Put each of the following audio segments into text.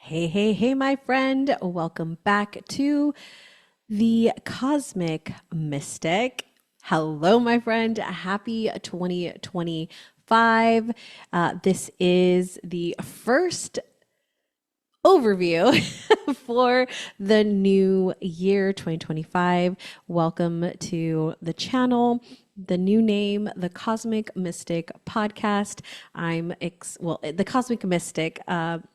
Hey, hey, hey, my friend. Welcome back to the Cosmic Mystic. Hello, my friend. Happy 2025. This is the first overview for the new year 2025. Welcome to the channel. The new name, the Cosmic Mystic Podcast. The Cosmic Mystic.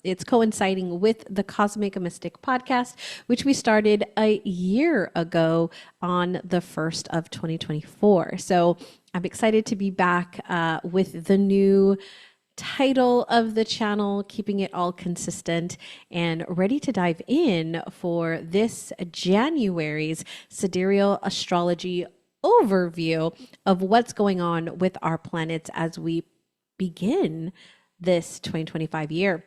It's coinciding with the Cosmic Mystic Podcast, which we started a year ago on the 1st of 2024. So I'm excited to be back with the new title of the channel, keeping it all consistent, and ready to dive in for this January's Sidereal Astrology overview of what's going on with our planets as we begin this 2025 year.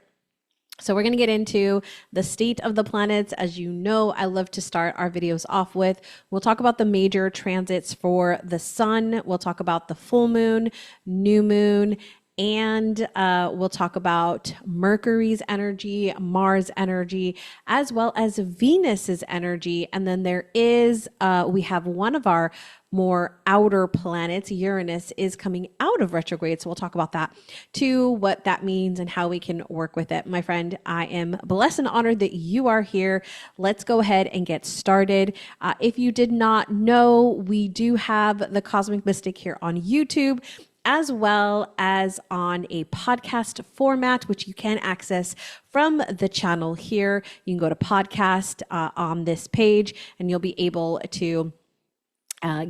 So we're going to get into the state of the planets. As you know, I love to start our videos off with, we'll talk about the major transits for the sun. We'll talk about the full moon, new moon, and we'll talk about Mercury's energy, Mars energy, as well as Venus's energy. And then we have one of our more outer planets, Uranus, is coming out of retrograde. So we'll talk about that too, what that means and how we can work with it. My friend, I am blessed and honored that you are here. Let's go ahead and get started. If you did not know, we do have the Cosmic Mystic here on YouTube, as well as on a podcast format, which you can access from the channel here. You can go to podcast on this page, and you'll be able to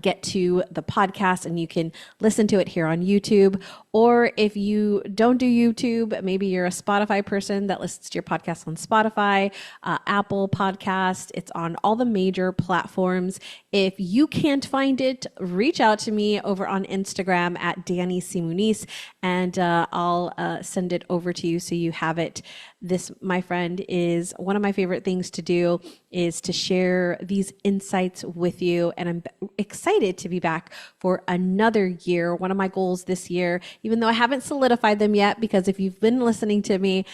get to the podcast, and you can listen to it here on YouTube. Or if you don't do YouTube, maybe you're a Spotify person that listens to your podcast on Spotify, Apple Podcast. It's on all the major platforms. If you can't find it, reach out to me over on Instagram at Danny C. Muniz, and I'll send it over to you so you have it. This, my friend, is one of my favorite things to do, is to share these insights with you. And I'm excited to be back for another year. One of my goals this year, even though I haven't solidified them yet, because if you've been listening to me,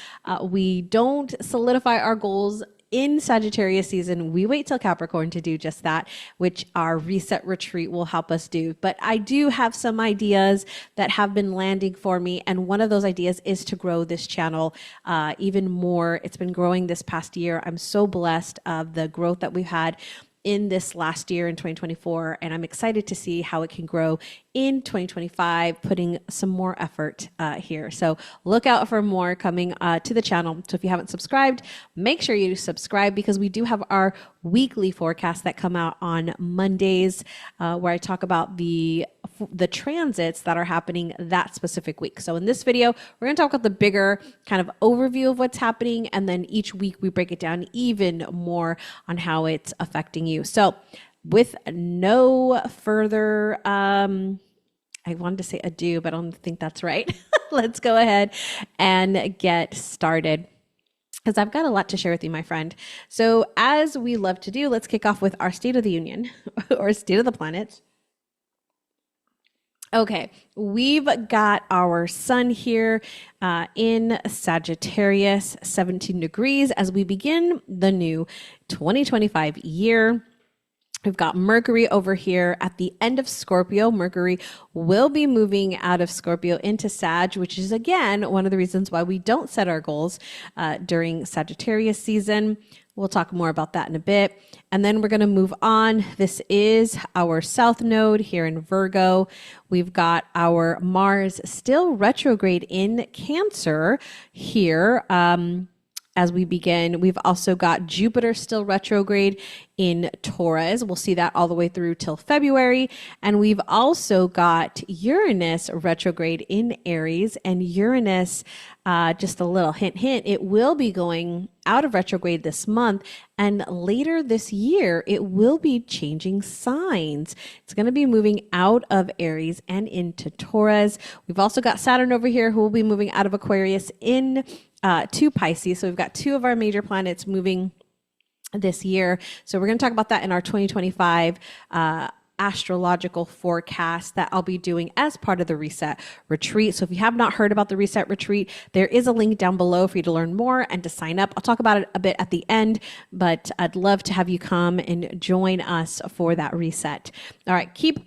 we don't solidify our goals in Sagittarius season. We wait till Capricorn to do just that, which our reset retreat will help us do. But I do have some ideas that have been landing for me. And one of those ideas is to grow this channel even more. It's been growing this past year. I'm so blessed of the growth that we've had in this last year in 2024. And I'm excited to see how it can grow in 2025, putting some more effort here. So look out for more coming to the channel. So if you haven't subscribed, make sure you subscribe, because we do have our weekly forecasts that come out on Mondays, where I talk about the transits that are happening that specific week. So in this video, we're going to talk about the bigger kind of overview of what's happening. And then each week we break it down even more on how it's affecting you. So with no further, I wanted to say ado, but I don't think that's right. Let's go ahead and get started, because I've got a lot to share with you, my friend. So as we love to do, let's kick off with our State of the Union or State of the Planets. Okay, we've got our sun here in Sagittarius, 17 degrees as we begin the new 2025 year. We've got Mercury over here at the end of Scorpio. Mercury will be moving out of Scorpio into Sag, which is, again, one of the reasons why we don't set our goals during Sagittarius season. We'll talk more about that in a bit. And then we're going to move on. This is our South Node here in Virgo. We've got our Mars still retrograde in Cancer here. As we begin, we've also got Jupiter still retrograde in Taurus. We'll see that all the way through till February. And we've also got Uranus retrograde in Aries. And Uranus, just a little hint, it will be going out of retrograde this month. And later this year, it will be changing signs. It's going to be moving out of Aries and into Taurus. We've also got Saturn over here, who will be moving out of Aquarius in to Pisces. So we've got two of our major planets moving this year. So we're going to talk about that in our 2025 astrological forecast that I'll be doing as part of the Reset Retreat. So if you have not heard about the Reset Retreat, there is a link down below for you to learn more and to sign up. I'll talk about it a bit at the end, but I'd love to have you come and join us for that reset. All right, keep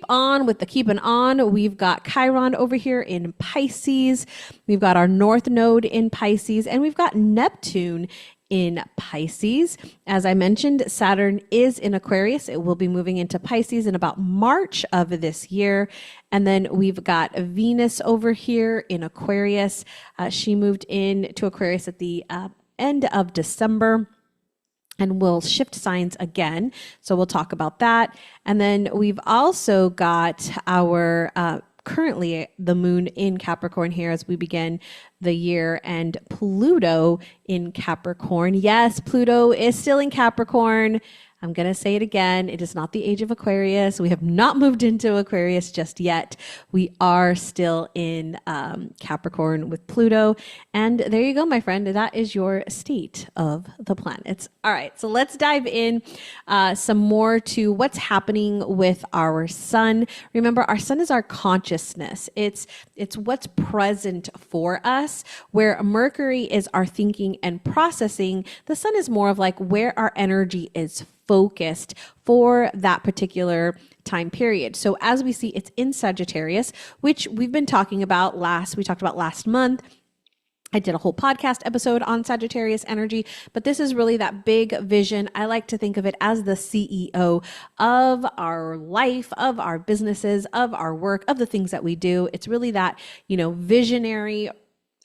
on with the keeping on. We've got Chiron over here in Pisces. We've got our North Node in Pisces, and we've got Neptune in Pisces. As I mentioned, Saturn is in Aquarius. It will be moving into Pisces in about March of this year. And then we've got Venus over here in Aquarius. She moved into Aquarius at the end of December and will shift signs again. So we'll talk about that. And then we've also got our currently the moon in Capricorn here as we begin the year, and Pluto in Capricorn. Yes, Pluto is still in Capricorn. I'm going to say it again. It is not the age of Aquarius. We have not moved into Aquarius just yet. We are still in Capricorn with Pluto. And there you go, my friend. That is your state of the planets. All right, so let's dive in some more to what's happening with our sun. Remember, our sun is our consciousness. It's what's present for us. Where Mercury is our thinking and processing, the sun is more of like where our energy is focused for that particular time period. So as we see, it's in Sagittarius, which we've been talking about we talked about last month. I did a whole podcast episode on Sagittarius energy, but this is really that big vision. I like to think of it as the CEO of our life, of our businesses, of our work, of the things that we do. It's really that, visionary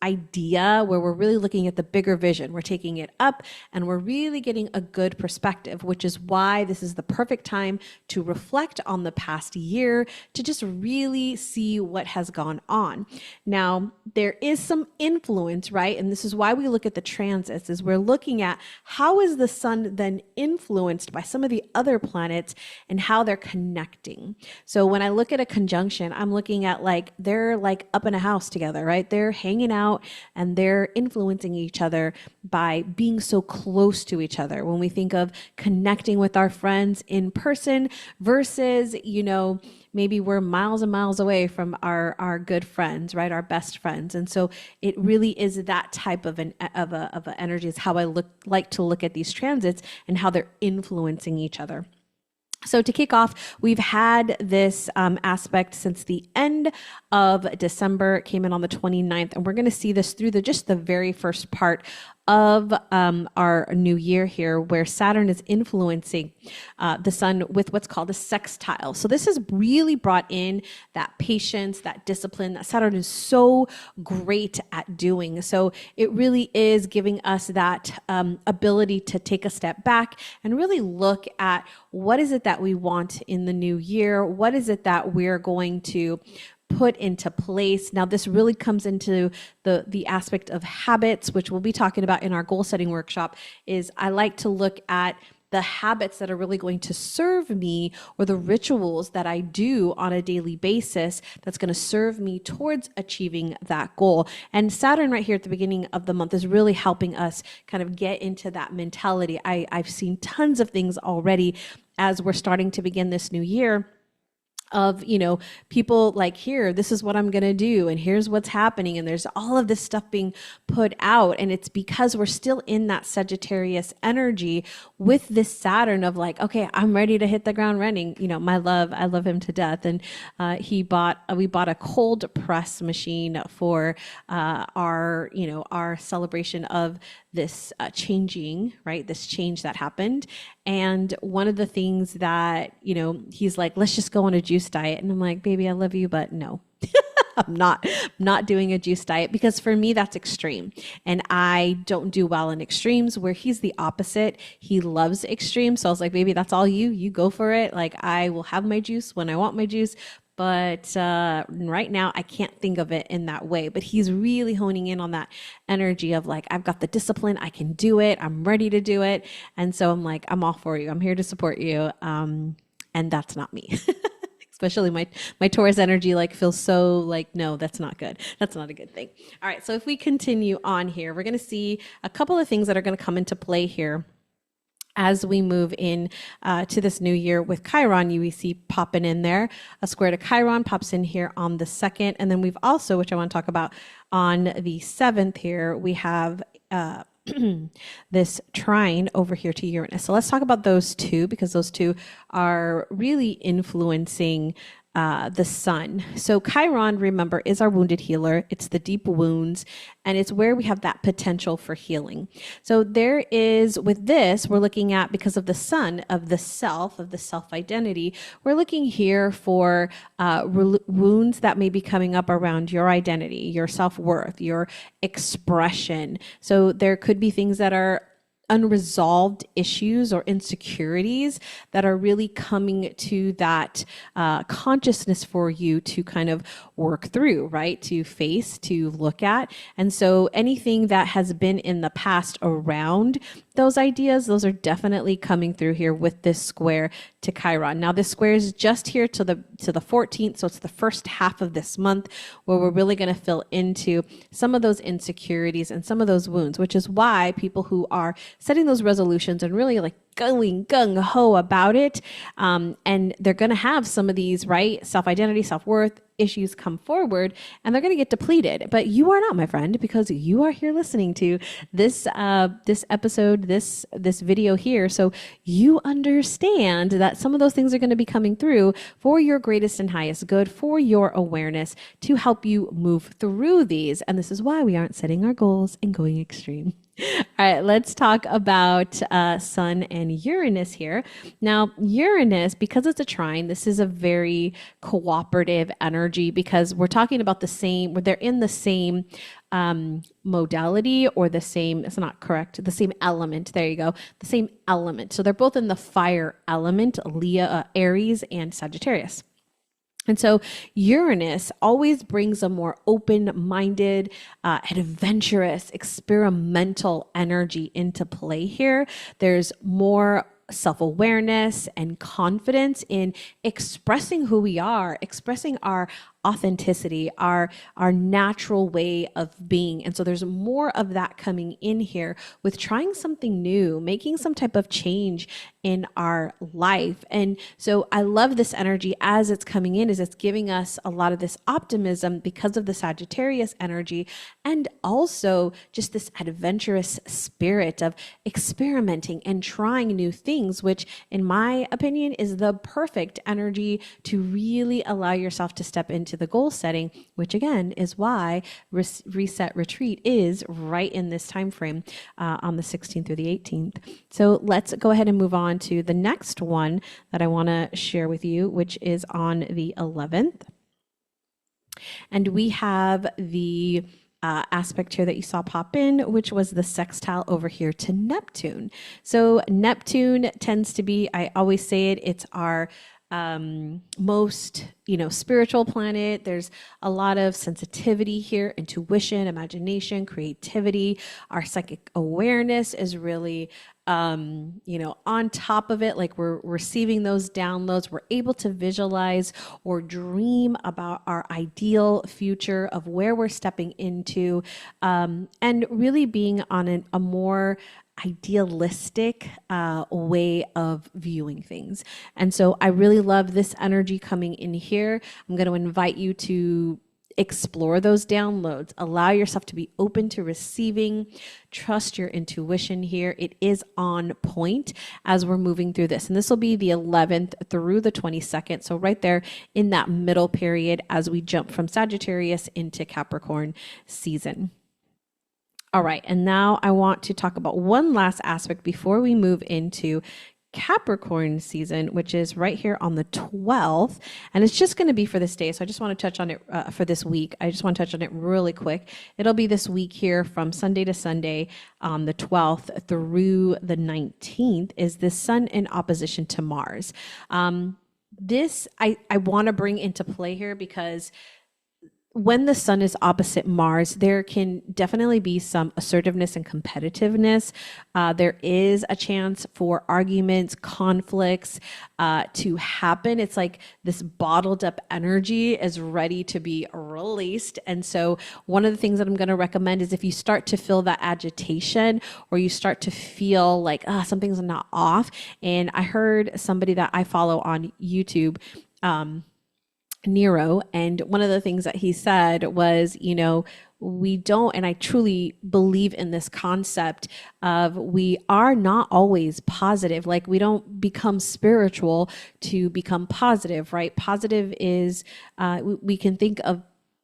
idea where we're really looking at the bigger vision. We're taking it up and we're really getting a good perspective, which is why this is the perfect time to reflect on the past year, to just really see what has gone on. Now, there is some influence, right? And this is why we look at the transits, is we're looking at how is the sun then influenced by some of the other planets and how they're connecting. So when I look at a conjunction, I'm looking at they're up in a house together, right? They're hanging out and they're influencing each other by being so close to each other. When we think of connecting with our friends in person versus, maybe we're miles and miles away from our good friends, right? Our best friends. And so it really is that type of an energy is how I like to look at these transits and how they're influencing each other. So to kick off, we've had this aspect since the end of December. It came in on the 29th, and we're going to see this through just the very first part of our new year here, where Saturn is influencing the sun with what's called a sextile. So this has really brought in that patience, that discipline that Saturn is so great at doing. So it really is giving us that ability to take a step back and really look at what is it that we want in the new year? What is it that we're going to put into place? Now, this really comes into the aspect of habits, which we'll be talking about in our goal setting workshop. Is I like to look at the habits that are really going to serve me, or the rituals that I do on a daily basis that's going to serve me towards achieving that goal. And Saturn right here at the beginning of the month is really helping us kind of get into that mentality. I've seen tons of things already as we're starting to begin this new year of, people here, this is what I'm going to do. And here's what's happening. And there's all of this stuff being put out. And it's because we're still in that Sagittarius energy with this Saturn of okay, I'm ready to hit the ground running. I love him to death. And we bought a cold press machine for our celebration of this changing, right? This change that happened. And one of the things that, he's like, let's just go on a juice diet. And I'm like, baby, I love you, but no, I'm not doing a juice diet, because for me, that's extreme. And I don't do well in extremes, where he's the opposite. He loves extremes. So I was like, baby, that's all you go for it. I will have my juice when I want my juice. But right now, I can't think of it in that way. But he's really honing in on that energy of I've got the discipline. I can do it. I'm ready to do it. And so I'm like, I'm all for you. I'm here to support you. And that's not me. Especially my Taurus energy feels so no, that's not good. That's not a good thing. All right. So if we continue on here, we're going to see a couple of things that are going to come into play here as we move in to this new year with Chiron, we see popping in there. A square to Chiron pops in here on the 2nd. And then we've also, which I want to talk about on the 7th here, we have this trine over here to Uranus. So let's talk about those two, because those two are really influencing the sun. So Chiron, remember, is our wounded healer. It's the deep wounds, and it's where we have that potential for healing. So there is, with this, we're looking at, because of the sun, of the self identity, we're looking here for wounds that may be coming up around your identity, your self-worth, your expression. So there could be things that are unresolved issues or insecurities that are really coming to that consciousness for you to kind of work through, right? To face, to look at. And so anything that has been in the past around those ideas, those are definitely coming through here with this square to Chiron. Now this square is just here to the 14th, so it's the first half of this month where we're really going to fill into some of those insecurities and some of those wounds, which is why people who are setting those resolutions and really like going gung-ho about it, and they're going to have some of these, right, self-identity, self-worth issues come forward, and they're going to get depleted. But you are not, my friend, because you are here listening to this this episode, this video here, so you understand that some of those things are going to be coming through for your greatest and highest good, for your awareness, to help you move through these. And this is why we aren't setting our goals and going extreme. All right, let's talk about Sun and Uranus here. Now, Uranus, because it's a trine, this is a very cooperative energy, because we're talking about the same, they're in the same modality, or the same, it's not correct, the same element. There you go. The same element. So they're both in the fire element, Aries and Sagittarius. And so Uranus always brings a more open-minded, adventurous, experimental energy into play here. There's more self-awareness and confidence in expressing who we are, expressing our authenticity, our natural way of being. And so there's more of that coming in here with trying something new, making some type of change in our life. And so I love this energy as it's coming in, is it's giving us a lot of this optimism because of the Sagittarius energy, and also just this adventurous spirit of experimenting and trying new things, which in my opinion is the perfect energy to really allow yourself to step into the goal setting, which again is why Reset Retreat is right in this time frame on the 16th through the 18th. So let's go ahead and move on to the next one that I want to share with you, which is on the 11th. And we have the aspect here that you saw pop in, which was the sextile over here to Neptune. So Neptune tends to be, I always say it, it's our most, spiritual planet. There's a lot of sensitivity here, intuition, imagination, creativity. Our psychic awareness is really, on top of it. Like we're receiving those downloads. We're able to visualize or dream about our ideal future of where we're stepping into, and really being on a more idealistic way of viewing things. And so I really love this energy coming in here. I'm going to invite you to explore those downloads. Allow yourself to be open to receiving. Trust your intuition here. It is on point as we're moving through this. And this will be the 11th through the 22nd. So right there in that middle period as we jump from Sagittarius into Capricorn season. All right, and now I want to talk about one last aspect before we move into Capricorn season, which is right here on the 12th. And it's just going to be for this day. So I just want to touch on it for this week. I just want to touch on it really quick. It'll be this week here from Sunday to Sunday, the 12th through the 19th, is this Sun in opposition to Mars. This I want to bring into play here because when the sun is opposite Mars, there can definitely be some assertiveness and competitiveness. There is a chance for arguments, conflicts to happen. It's like this bottled up energy is ready to be released. And so one of the things that I'm going to recommend is if you start to feel that agitation or you start to feel like something's not off. And I heard somebody that I follow on YouTube, Nero, and one of the things that he said was, we don't, and I truly believe in this concept of we are not always positive. Like we don't become spiritual to become positive, right? Positive is, we can think of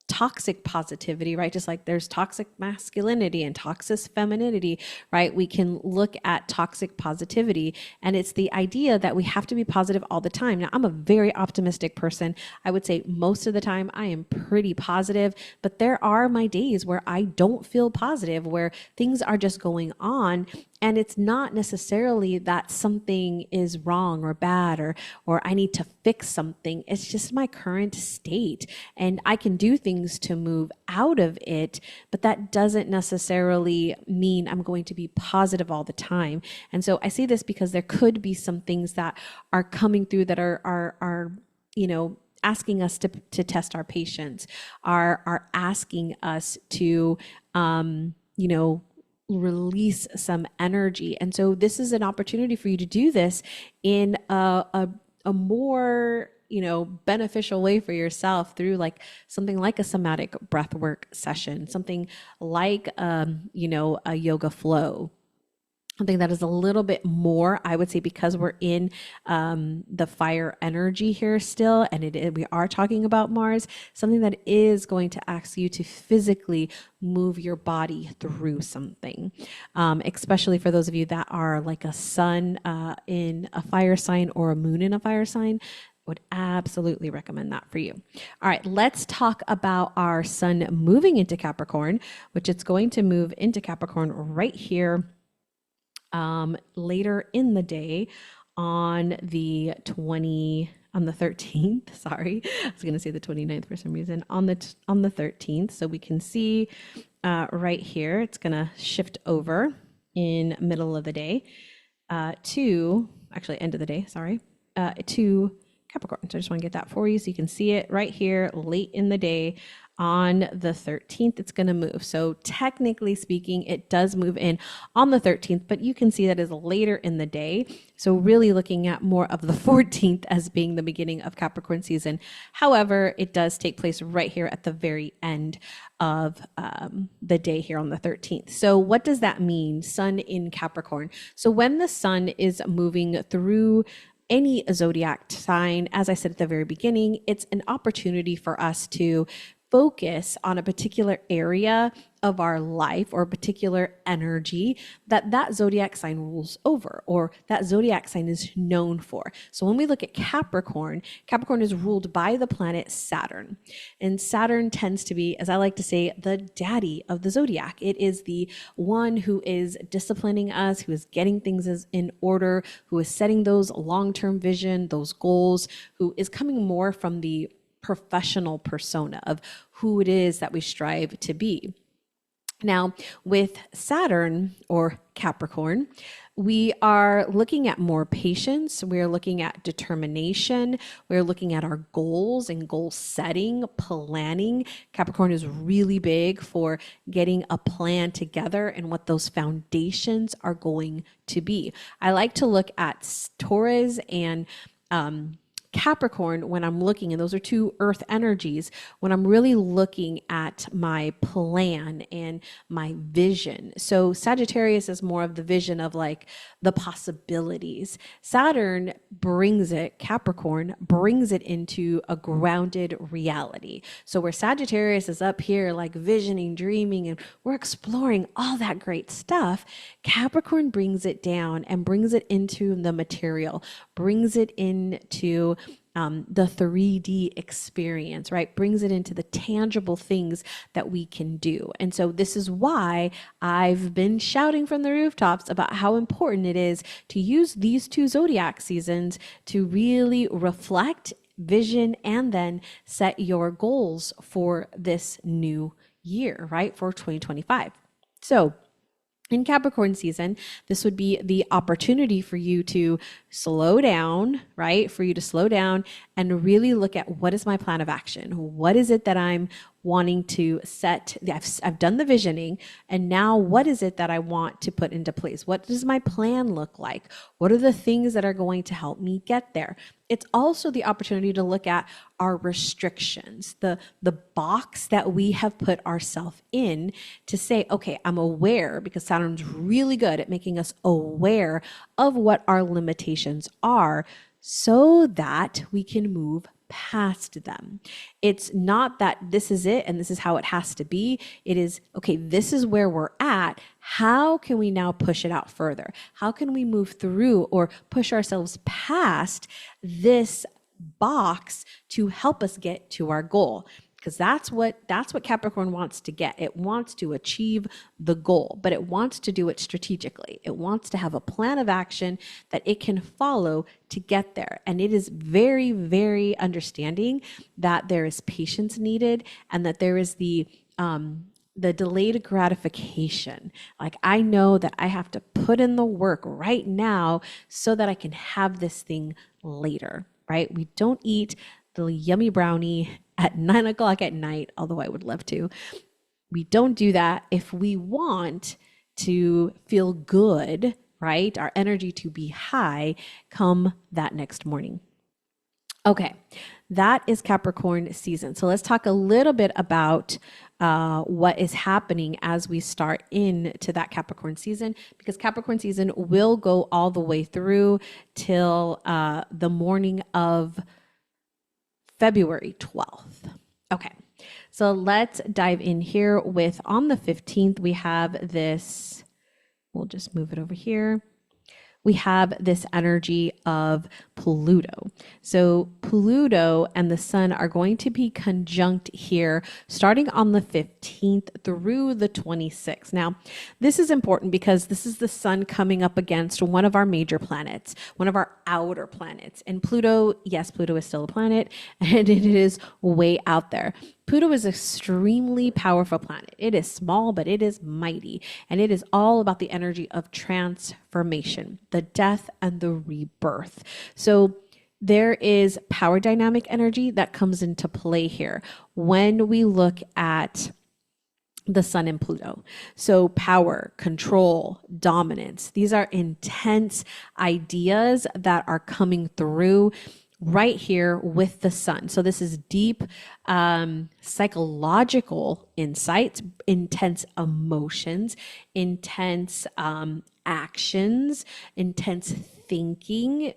toxic positivity, right? Just like there's toxic masculinity and toxic femininity, right? We can look at toxic positivity, and it's the idea that we have to be positive all the time. Now, I'm a very optimistic person. I would say most of the time I am pretty positive, but there are my days where I don't feel positive, where things are just going on. And it's not necessarily that something is wrong or bad or I need to fix something. It's just my current state. And I can do things to move out of it, but that doesn't necessarily mean I'm going to be positive all the time. And so I say this because there could be some things that are coming through that are asking us to test our patience, are asking us to, release some energy. And so this is an opportunity for you to do this in a more beneficial way for yourself through like something like a somatic breathwork session, something like a yoga flow. Something that is a little bit more, I would say, because we're in the fire energy here still, and we are talking about Mars, something that is going to ask you to physically move your body through something, especially for those of you that are like a sun in a fire sign or a moon in a fire sign. Would absolutely recommend that for you. All right, let's talk about our sun moving into Capricorn, which it's going to move into Capricorn right here later in the day on the 13th. Sorry, I was going to say the 29th for some reason. On the 13th, so we can see right here, it's going to shift over in middle of the day to end of the day. Sorry, to Capricorn. So I just want to get that for you so you can see it right here late in the day. On the 13th, it's going to move. So technically speaking, it does move in on the 13th, but you can see that is later in the day. So really looking at more of the 14th as being the beginning of Capricorn season. However, it does take place right here at the very end of the day here on the 13th. So what does that mean? Sun in Capricorn. So when the sun is moving through any zodiac sign, as I said at the very beginning, it's an opportunity for us to focus on a particular area of our life or a particular energy that zodiac sign rules over or that zodiac sign is known for. So when we look at Capricorn, Capricorn is ruled by the planet Saturn. And Saturn tends to be, as I like to say, the daddy of the zodiac. It is the one who is disciplining us, who is getting things in order, who is setting those long-term vision, those goals, who is coming more from the professional persona of who it is that we strive to be. Now, with Saturn or Capricorn, we are looking at more patience. We're looking at determination. We're looking at our goals and goal setting, planning. Capricorn is really big for getting a plan together and what those foundations are going to be. I like to look at Taurus and Capricorn when I'm looking, and those are two earth energies, when I'm really looking at my plan and my vision. So Sagittarius is more of the vision of like the possibilities. Saturn Capricorn brings it into a grounded reality. So where Sagittarius is up here like visioning, dreaming, and we're exploring all that great stuff, Capricorn brings it down and brings it into the material, brings it into the 3D experience, right? Brings it into the tangible things that we can do. And so this is why I've been shouting from the rooftops about how important it is to use these two zodiac seasons to really reflect vision and then set your goals for this new year, right? For 2025. So in Capricorn season, this would be the opportunity for you to slow down, right? For you to slow down and really look at, what is my plan of action? What is it that I'm wanting to set? I've done the visioning, and now what is it that I want to put into place? What does my plan look like? What are the things that are going to help me get there? It's also the opportunity to look at our restrictions, the box that we have put ourselves in, to say, okay, I'm aware, because Saturn's really good at making us aware of what our limitations are so that we can move past them. It's not that this is it and this is how it has to be. It is, okay, this is where we're at. How can we now push it out further? How can we move through or push ourselves past this box to help us get to our goal? Because that's what Capricorn wants to get. It wants to achieve the goal, but it wants to do it strategically. It wants to have a plan of action that it can follow to get there. And it is very, very understanding that there is patience needed, and that there is the delayed gratification. Like, I know that I have to put in the work right now so that I can have this thing later, right? We don't eat the yummy brownie at 9 o'clock at night, although I would love to. We don't do that if we want to feel good, right? Our energy to be high come that next morning. Okay, that is Capricorn season. So let's talk a little bit about what is happening as we start into that Capricorn season, because Capricorn season will go all the way through till the morning of February 12th. Okay, so let's dive in here with, on the 15th, we have this, we'll just move it over here. We have this energy of Pluto. So Pluto and the sun are going to be conjunct here starting on the 15th through the 26th. Now, this is important because this is the sun coming up against one of our major planets, one of our outer planets. And Pluto, yes, Pluto is still a planet, and it is way out there. Pluto is an extremely powerful planet. It is small, but it is mighty. And it is all about the energy of transformation, the death and the rebirth. So there is power dynamic energy that comes into play here when we look at the sun and Pluto. So power, control, dominance, these are intense ideas that are coming through right here with the sun. So this is deep psychological insights, intense emotions, intense actions, intense thinking.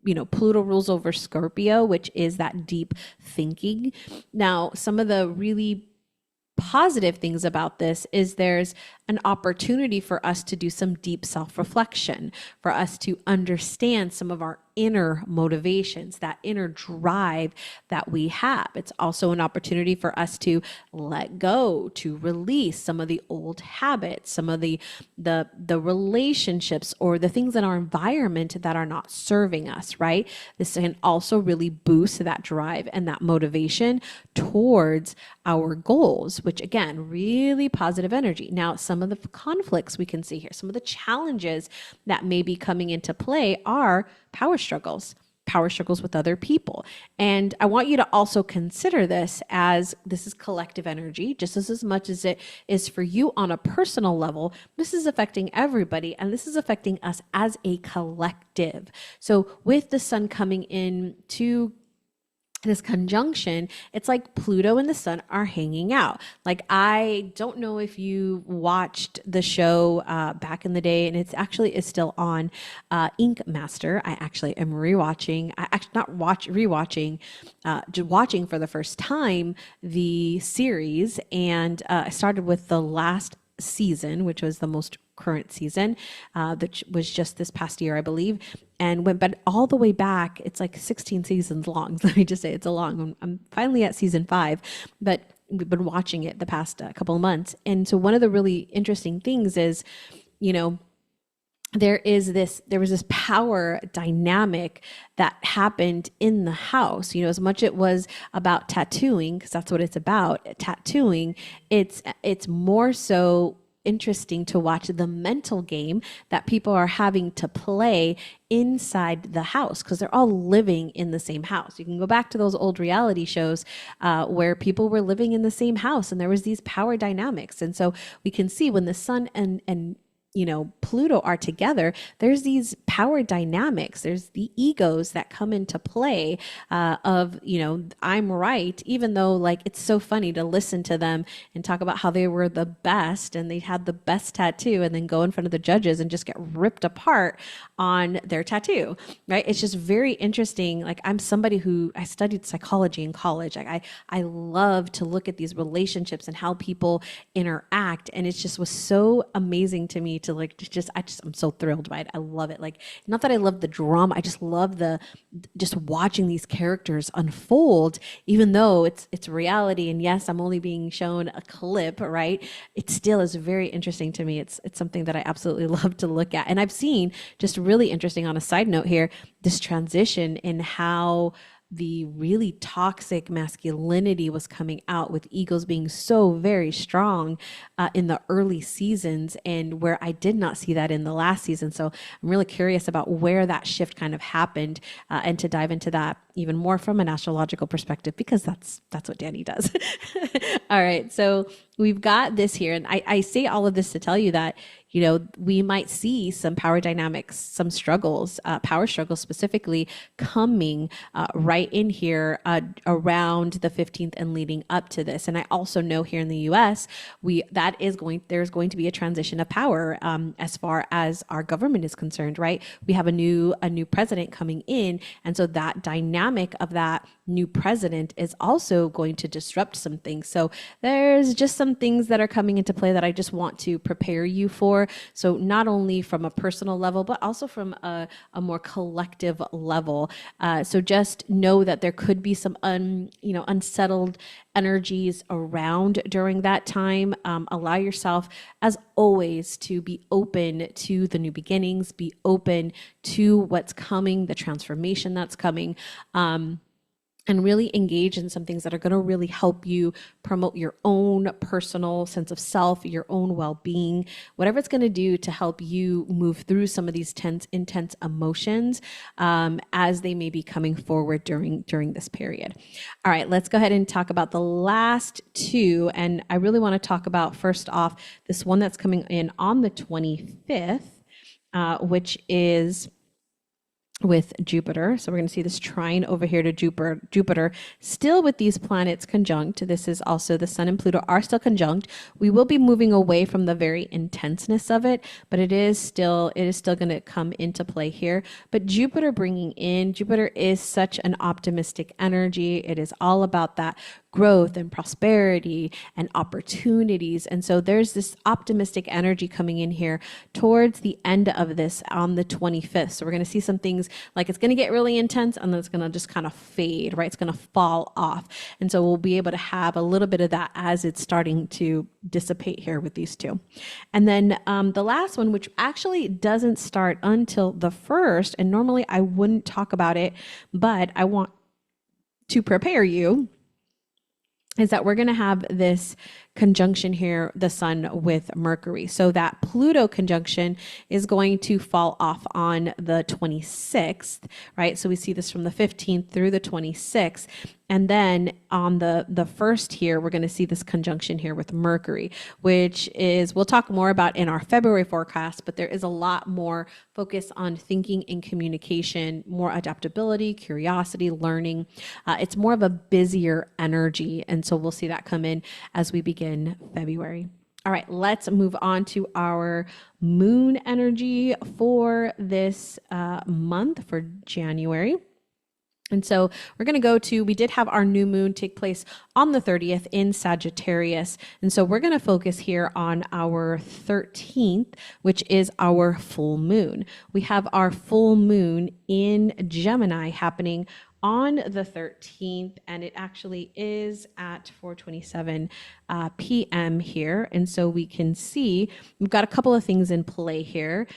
You know, Pluto rules over Scorpio, which is that deep thinking. Now, some of the really positive things about this is there's an opportunity for us to do some deep self-reflection, for us to understand some of our inner motivations, that inner drive that we have. It's also an opportunity for us to let go, to release some of the old habits, some of the relationships or the things in our environment that are not serving us, right? This can also really boost that drive and that motivation towards our goals, which again, really positive energy. Now, some of the conflicts we can see here, some of the challenges that may be coming into play are power struggles with other people. And I want you to also consider this as this is collective energy, just as much as it is for you on a personal level. This is affecting everybody, and this is affecting us as a collective. So with the sun coming in to this conjunction, it's like Pluto and the sun are hanging out. Like, I don't know if you watched the show back in the day, and it's actually is still on Ink Master. I actually am rewatching. Just watching for the first time the series, and I started with the last season, which was the most current season, that was just this past year, I believe, and went but all the way back. It's like 16 seasons long. Let me just say it's a long. I'm finally at season 5, but we've been watching it the past couple of months. And so one of the really interesting things is, you know, there was this power dynamic that happened in the house. As much it was about tattooing, because that's what it's about, tattooing, it's more so interesting to watch the mental game that people are having to play inside the house, because they're all living in the same house. You can go back to those old reality shows where people were living in the same house and there was these power dynamics. And so we can see when the sun and Pluto are together, there's these power dynamics. There's the egos that come into play of, I'm right, even though like it's so funny to listen to them and talk about how they were the best and they had the best tattoo and then go in front of the judges and just get ripped apart on their tattoo, right? It's just very interesting. Like I'm somebody who I studied psychology in college. Like I love to look at these relationships and how people interact. And it just was so amazing to me to I'm so thrilled by it. I love it. Like, not that I love the drama, I just love just watching these characters unfold, even though it's reality. And yes, I'm only being shown a clip, right? It still is very interesting to me. It's something that I absolutely love to look at. And I've seen, just really interesting on a side note here, this transition in how the really toxic masculinity was coming out, with egos being so very strong in the early seasons, and where I did not see that in the last season. So I'm really curious about where that shift kind of happened, and to dive into that even more from an astrological perspective, because that's what Danny does. All right. So we've got this here. And I say all of this to tell you that, we might see some power dynamics, some struggles, power struggles specifically coming right in here around the 15th and leading up to this. And I also know here in the US, there's going to be a transition of power as far as our government is concerned, right? We have a new president coming in. And so that dynamic of that new president is also going to disrupt some things. So there's just some things that are coming into play that I just want to prepare you for. So not only from a personal level, but also from a more collective level. So just know that there could be some unsettled energies around during that time. Allow yourself, as always, to be open to the new beginnings, be open to what's coming, the transformation that's coming. And really engage in some things that are going to really help you promote your own personal sense of self, your own well-being, whatever it's going to do to help you move through some of these intense emotions as they may be coming forward during this period. All right, let's go ahead and talk about the last two. And I really want to talk about, first off, this one that's coming in on the 25th, which is with Jupiter. So we're going to see this trine over here to Jupiter, still with these planets conjunct. This is also the Sun and Pluto are still conjunct. We will be moving away from the very intenseness of it, but it is still going to come into play here. But Jupiter is such an optimistic energy. It is all about that growth and prosperity and opportunities. And so there's this optimistic energy coming in here towards the end of this on the 25th. So we're going to see some things like it's going to get really intense and then it's going to just kind of fade, right? It's going to fall off. And so we'll be able to have a little bit of that as it's starting to dissipate here with these two. And then the last one, which actually doesn't start until the 1st, and normally I wouldn't talk about it, but I want to prepare you, is that we're going to have this conjunction here, the Sun with Mercury. So that Pluto conjunction is going to fall off on the 26th, right? So we see this from the 15th through the 26th. And then on the 1st here, we're going to see this conjunction here with Mercury, which is, we'll talk more about in our February forecast, but there is a lot more focus on thinking and communication, more adaptability, curiosity, learning. It's more of a busier energy. And so we'll see that come in as we begin February. All right, let's move on to our moon energy for this month, for January. And so we're going to go to, we did have our new moon take place on the 30th in Sagittarius. And so we're going to focus here on our 13th, which is our full moon. We have our full moon in Gemini happening on the 13th, and it actually is at 4:27 p.m. here. And so we can see we've got a couple of things in play here.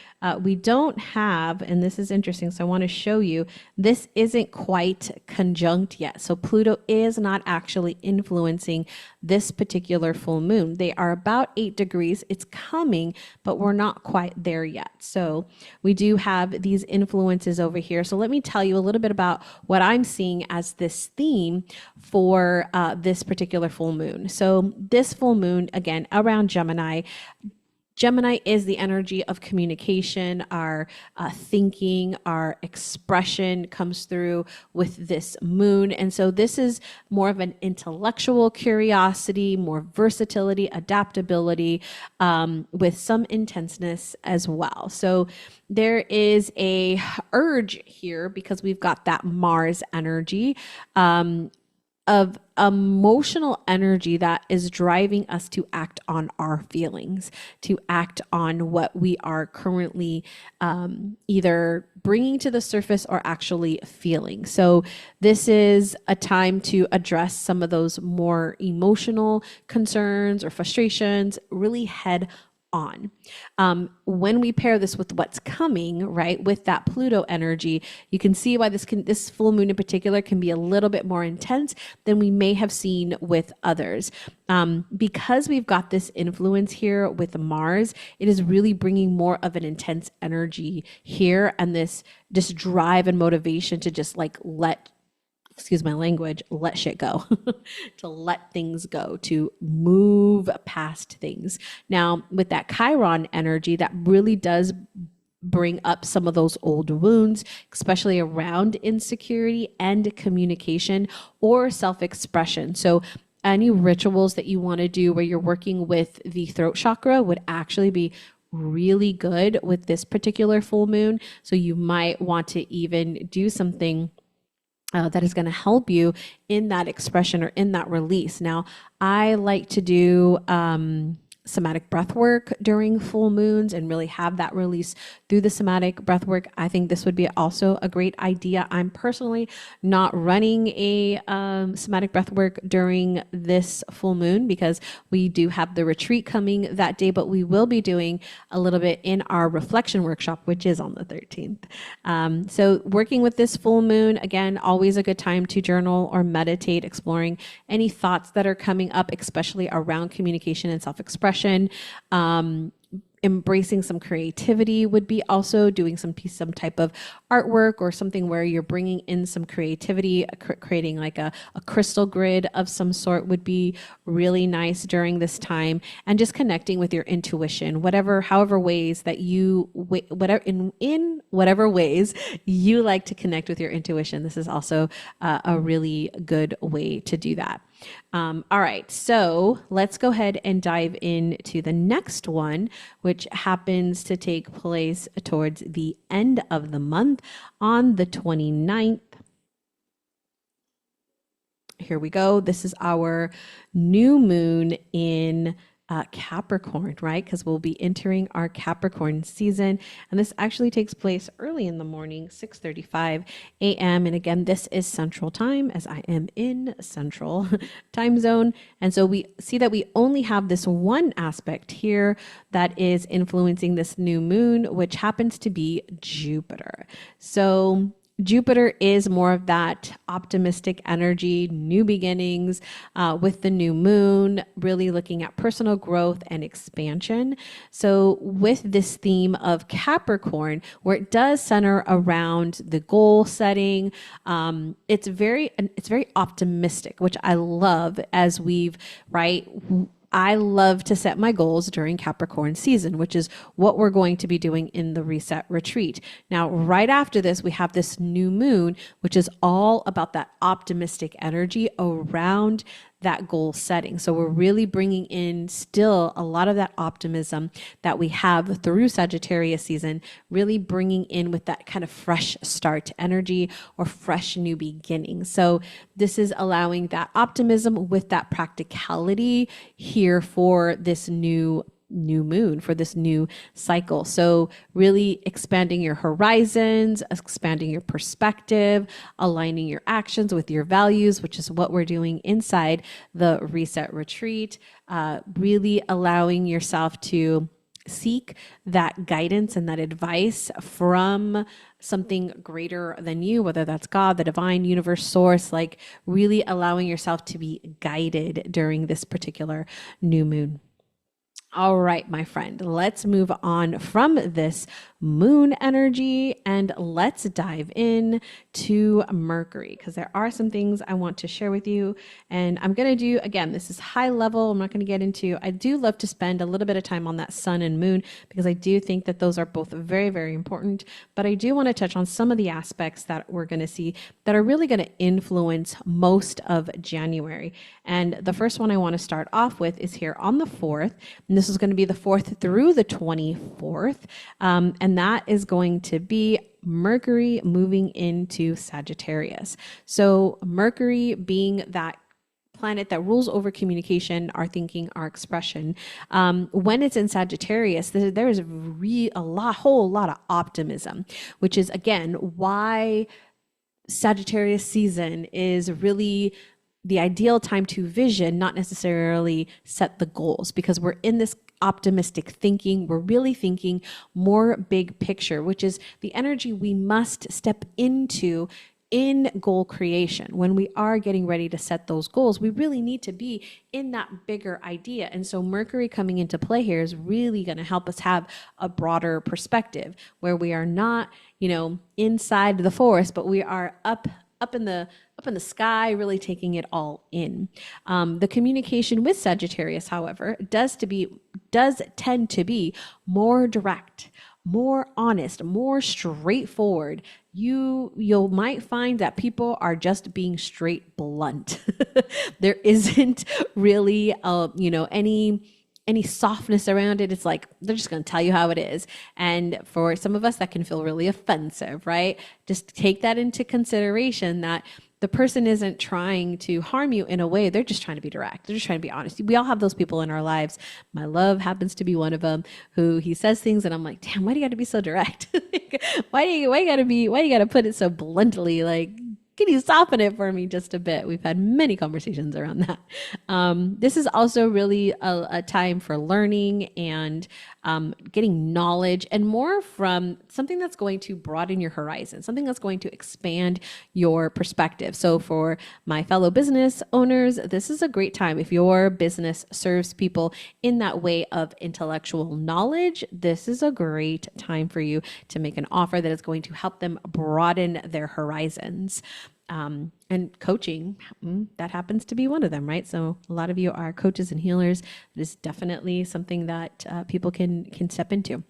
We don't have, and this is interesting, so I want to show you, this isn't quite conjunct yet. So Pluto is not actually influencing this particular full moon. They are about 8 degrees. It's coming, but we're not quite there yet. So we do have these influences over here. So let me tell you a little bit about what I'm seeing as this theme for this particular full moon. So this full moon, again, around Gemini. Gemini is the energy of communication, our thinking, our expression comes through with this moon. And so this is more of an intellectual curiosity, more versatility, adaptability, with some intenseness as well. So there is a urge here because we've got that Mars energy, of emotional energy that is driving us to act on our feelings, to act on what we are currently either bringing to the surface or actually feeling. So this is a time to address some of those more emotional concerns or frustrations really head on. When we pair this with what's coming, right, with that Pluto energy, you can see why this full moon in particular can be a little bit more intense than we may have seen with others. Because we've got this influence here with Mars, it is really bringing more of an intense energy here, and this drive and motivation to just like excuse my language, let shit go, to let things go, to move past things. Now, with that Chiron energy, that really does bring up some of those old wounds, especially around insecurity and communication or self-expression. So any rituals that you want to do where you're working with the throat chakra would actually be really good with this particular full moon. So you might want to even do something that is going to help you in that expression or in that release. Now, I like to do somatic breath work during full moons and really have that release through the somatic breath work. I think this would be also a great idea. I'm personally not running a somatic breath work during this full moon because we do have the retreat coming that day, but we will be doing a little bit in our reflection workshop, which is on the 13th. So working with this full moon, again, always a good time to journal or meditate, exploring any thoughts that are coming up, especially around communication and self-expression. Embracing some creativity would be also doing some type of artwork or something where you're bringing in some creativity, creating like a crystal grid of some sort would be really nice during this time, and just connecting with your intuition, however ways that you, in whatever ways you like to connect with your intuition. This is also a really good way to do that. All right, so let's go ahead and dive into the next one, which happens to take place towards the end of the month on the 29th. Here we go. This is our new moon in Capricorn, right? Because we'll be entering our Capricorn season. And this actually takes place early in the morning, 6:35 a.m. And again, this is Central Time, as I am in Central Time Zone. And so we see that we only have this one aspect here that is influencing this new moon, which happens to be Jupiter. So Jupiter is more of that optimistic energy, new beginnings, with the new moon, really looking at personal growth and expansion. So with this theme of Capricorn, where it does center around the goal setting, it's very optimistic, which I love as I love to set my goals during Capricorn season, which is what we're going to be doing in the Reset Retreat. Now, right after this, we have this new moon, which is all about that optimistic energy around that goal setting. So we're really bringing in still a lot of that optimism that we have through Sagittarius season, really bringing in with that kind of fresh start energy or fresh new beginning. So this is allowing that optimism with that practicality here for this new new moon, for this new cycle. So really expanding your horizons, expanding your perspective, aligning your actions with your values, which is what we're doing inside the Reset Retreat, really allowing yourself to seek that guidance and that advice from something greater than you, whether that's God, the divine, universe, source, like really allowing yourself to be guided during this particular new moon. All right, my friend, let's move on from this moon energy and let's dive in to Mercury, because there are some things I want to share with you. And I'm going to do, again, this is high level. I'm not going to get into, I do love to spend a little bit of time on that sun and moon, because I do think that those are both very, very important. But I do want to touch on some of the aspects that we're going to see that are really going to influence most of January. And the first one I want to start off with is here on the 4th. And this is going to be the 4th through the 24th. And that is going to be Mercury moving into Sagittarius. So Mercury being that planet that rules over communication, our thinking, our expression. When it's in Sagittarius, there is whole lot of optimism, which is, again, why Sagittarius season is really the ideal time to vision, not necessarily set the goals, because we're in this optimistic thinking. We're really thinking more big picture, which is the energy we must step into in goal creation. When we are getting ready to set those goals, we really need to be in that bigger idea. And so Mercury coming into play here is really going to help us have a broader perspective, where we are not, inside the forest, but we are up in the sky, really taking it all in. The communication with Sagittarius, however, does tend to be more direct, more honest, more straightforward. You might find that people are just being straight blunt. There isn't really any softness around it. It's like they're just going to tell you how it is. And for some of us, that can feel really offensive, right? Just take that into consideration, that the person isn't trying to harm you in a way. They're just trying to be direct. They're just trying to be honest. We all have those people in our lives. My love happens to be one of them, who he says things and I'm like, damn, why do you got to be so direct? why you got to put it so bluntly? Like, can you soften it for me just a bit? We've had many conversations around that. This is also really a time for learning and getting knowledge, and more from something that's going to broaden your horizon, something that's going to expand your perspective. So for my fellow business owners, this is a great time. If your business serves people in that way of intellectual knowledge, this is a great time for you to make an offer that is going to help them broaden their horizons. And coaching, that happens to be one of them, right? So a lot of you are coaches and healers. It is definitely something that people can step into.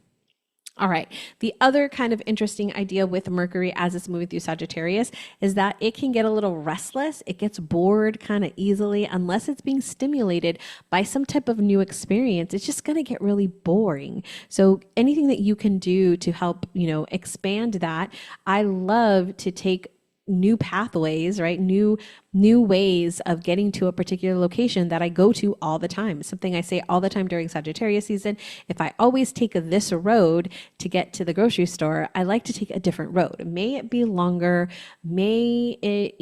All right. The other kind of interesting idea with Mercury as it's moving through Sagittarius is that it can get a little restless. It gets bored kind of easily unless it's being stimulated by some type of new experience. It's just going to get really boring. So anything that you can do to help, expand that. I love to take new pathways, right? New ways of getting to a particular location that I go to all the time. It's something I say all the time during Sagittarius season. If I always take this road to get to the grocery store, I like to take a different road. May it be longer, may it,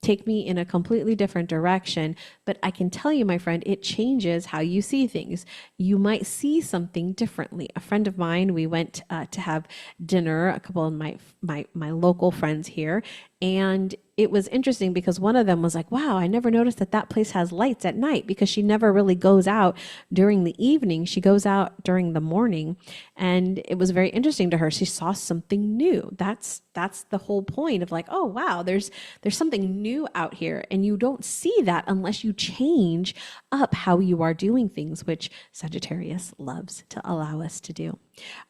take me in a completely different direction. But I can tell you, my friend, it changes how you see things. You might see something differently. A friend of mine, we went to have dinner, a couple of my local friends here, and it was interesting because one of them was like, wow, I never noticed that place has lights at night, because she never really goes out during the evening. She goes out during the morning. And it was very interesting to her. She saw something new. That's the whole point of like, oh, wow, there's something new out here. And you don't see that unless you change up how you are doing things, which Sagittarius loves to allow us to do.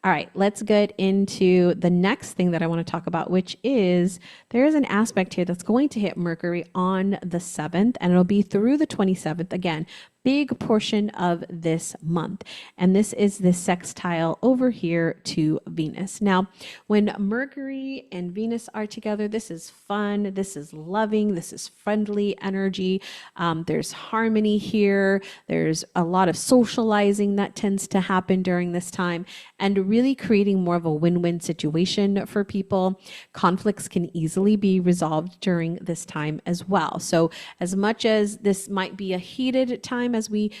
All right, let's get into the next thing that I want to talk about, which is there is an aspect here that's going to hit Mercury on the 7th, and it'll be through the 27th. Again, big portion of this month. And this is the sextile over here to Venus. Now, when Mercury and Venus are together, this is fun. This is loving. This is friendly energy. There's harmony here. There's a lot of socializing that tends to happen during this time, and really creating more of a win-win situation for people. Conflicts can easily be resolved during this time as well. So as much as this might be a heated time, as we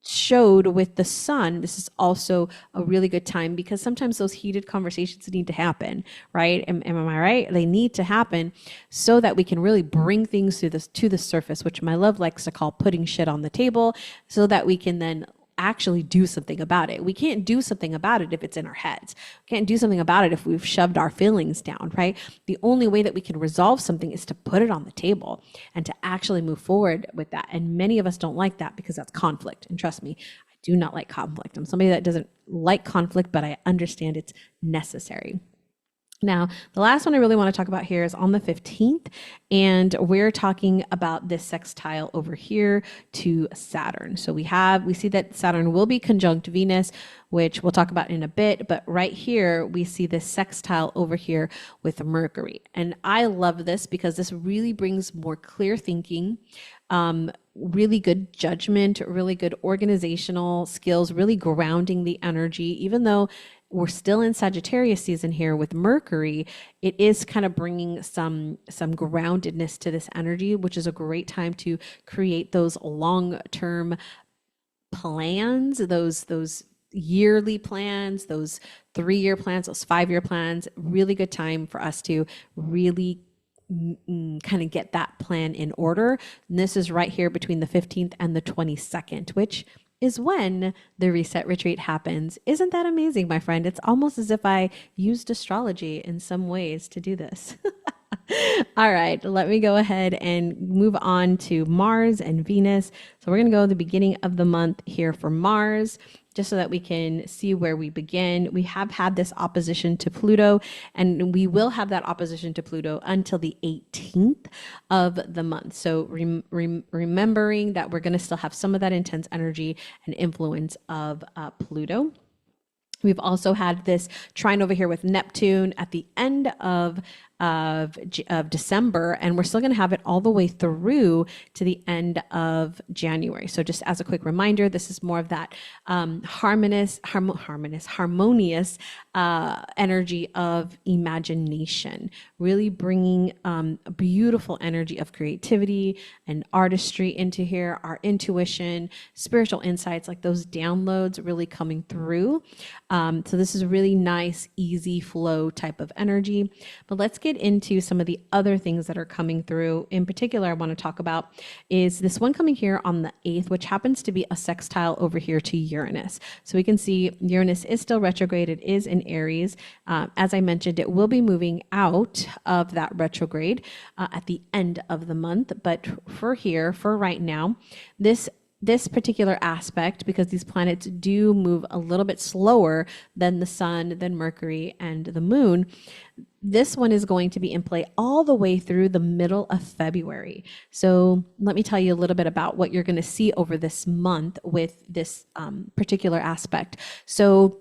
showed with the sun, this is also a really good time, because sometimes those heated conversations need to happen, right? Am I right? They need to happen so that we can really bring things to the surface, which my love likes to call putting shit on the table, so that we can then actually do something about it. We can't do something about it if it's in our heads. We can't do something about it if we've shoved our feelings down, right? The only way that we can resolve something is to put it on the table and to actually move forward with that. And many of us don't like that because that's conflict. And trust me, I do not like conflict. I'm somebody that doesn't like conflict, but I understand it's necessary. Now, the last one I really want to talk about here is on the 15th, and we're talking about this sextile over here to Saturn. So we see that Saturn will be conjunct Venus, which we'll talk about in a bit, but right here we see this sextile over here with Mercury. And I love this because this really brings more clear thinking, really good judgment, really good organizational skills, really grounding the energy. Even though we're still in Sagittarius season here with Mercury, it is kind of bringing some groundedness to this energy, which is a great time to create those long-term plans, those yearly plans, those 3-year plans, those 5-year plans. Really good time for us to really kind of get that plan in order. And this is right here between the 15th and the 22nd, which is when the reset retreat happens. Isn't that amazing, my friend? It's almost as if I used astrology in some ways to do this. All right, let me go ahead and move on to Mars and Venus. So we're going to go to the beginning of the month here for Mars, just so that we can see where we begin. We have had this opposition to Pluto, and we will have that opposition to Pluto until the 18th of the month. So remembering that we're going to still have some of that intense energy and influence of Pluto. We've also had this trine over here with Neptune at the end of December, and we're still going to have it all the way through to the end of January. So just as a quick reminder, this is more of that harmonious energy of imagination, really bringing a beautiful energy of creativity and artistry into here, our intuition, spiritual insights, like those downloads really coming through. So this is a really nice, easy flow type of energy. But let's get into some of the other things that are coming through. In particular, I want to talk about is this one coming here on the 8th, which happens to be a sextile over here to Uranus. So we can see Uranus is still retrograde. It is in Aries. As I mentioned, it will be moving out of that retrograde at the end of the month. But for right now, this particular aspect, because these planets do move a little bit slower than the sun, than Mercury and the moon, this one is going to be in play all the way through the middle of February. So let me tell you a little bit about what you're going to see over this month with this particular aspect. So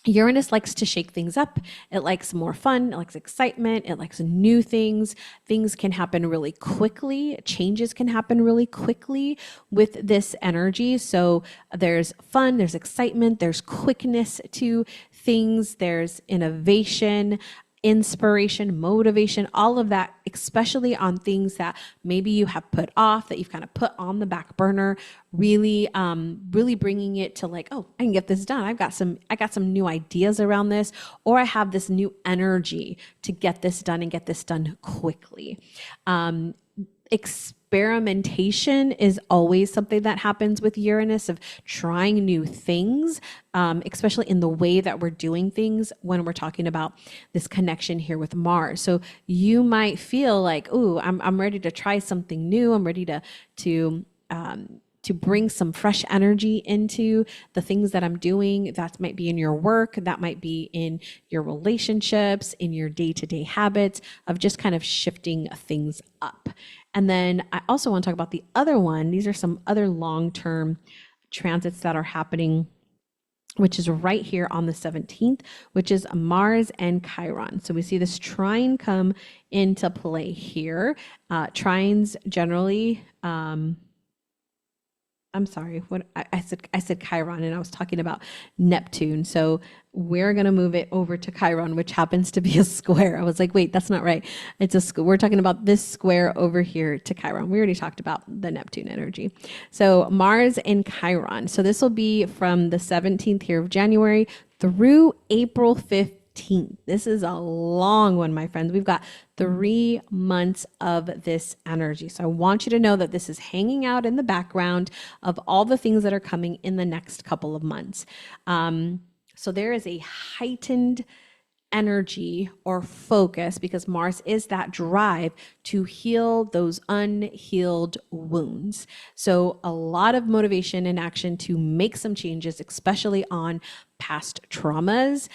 Uranus likes to shake things up. It likes more fun. It likes excitement. It likes new things. Things can happen really quickly. Changes can happen really quickly with this energy. So there's fun, there's excitement, there's quickness to things, there's innovation, inspiration, motivation, all of that, especially on things that maybe you have put off, that you've kind of put on the back burner, really bringing it to like, oh, I can get this done. I got some new ideas around this, or I have this new energy to get this done and get this done quickly. Experimentation is always something that happens with Uranus, of trying new things, especially in the way that we're doing things when we're talking about this connection here with Mars. So you might feel like, ooh, I'm ready to try something new. I'm ready to bring some fresh energy into the things that I'm doing. That might be in your work, that might be in your relationships, in your day-to-day habits of just kind of shifting things up. And then I also want to talk about the other one. These are some other long-term transits that are happening, which is right here on the 17th, which is Mars and Chiron. So we see this trine come into play here. Trines generally, I'm sorry, what I said Chiron, and I was talking about Neptune. So we're going to move it over to Chiron, which happens to be a square. I was like, wait, that's not right. We're talking about this square over here to Chiron. We already talked about the Neptune energy. So Mars and Chiron. So this will be from the 17th here of January through April 15th. This is a long one, my friends. We've got 3 months of this energy. So I want you to know that this is hanging out in the background of all the things that are coming in the next couple of months. So there is a heightened energy or focus because Mars is that drive to heal those unhealed wounds. So a lot of motivation and action to make some changes, especially on past traumas,